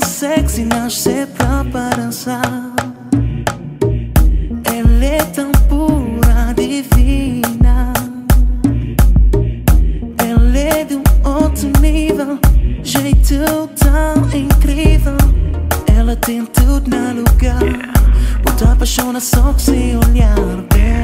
Sexy, nasce pra dançar. Ela é tão pura, divina. Ela é de um outro nível, jeito tão incrível. Ela tem tudo no lugar, bota apaixona só com se olhar bem.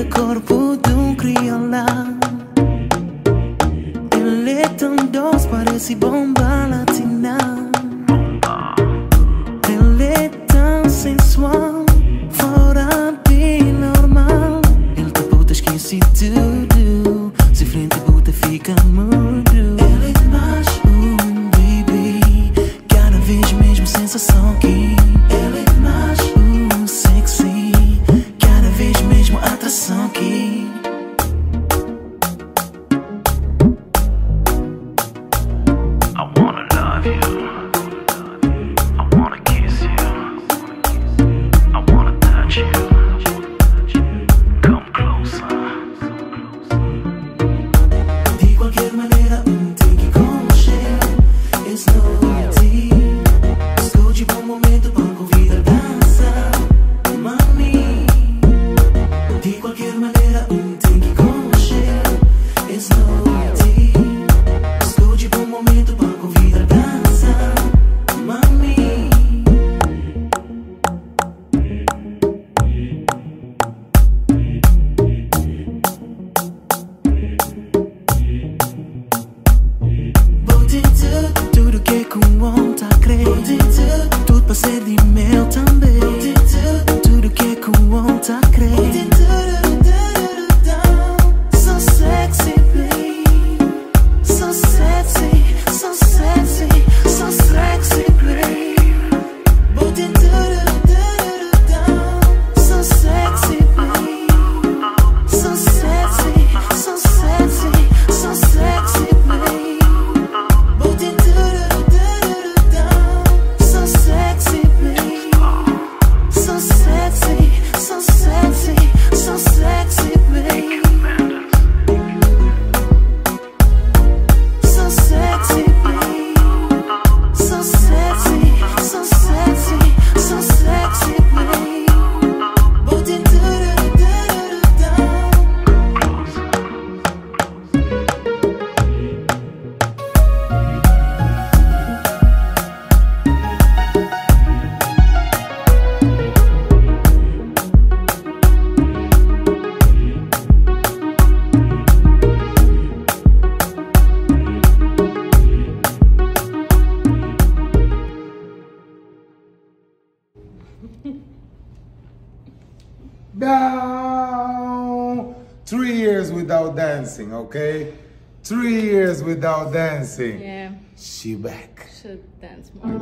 Corpo de um crioula. Ele é tão doce, parece bomba latina. Ele é tão sensual, fora de normal. Ele te puta, esquece tudo. Se frente puta, fica mudo. Ele é mais baby. Cada vez mesmo sensação que ele é mais sexy. Cada vez mesmo atração que I wanna love you, I wanna kiss you, I wanna touch you, come closer. De qualquer maneira, tem que conhecer. It's noite. Escolhe bom momento para convidar a dança, mami. De qualquer maneira, tem que conhecer. It's noite. Escolhe bom momento para convidar a dança, mami. Bote tudo que com vontade crer. Tudo pra ser de meu também. Tudo que com vontade crer. So sexy, babe. So sexy, so sexy, so sexy, babe. Bote so sexy, babe. So sexy, so sexy, so sexy, babe. Bote so sexy, babe. So sexy, so sexy, so sexy, babe. So sexy, babe. So sexy, so sexy, so sexy, babe. Bote Down. 3 years without dancing, okay? 3 years without dancing. Yeah. She back. Should dance more.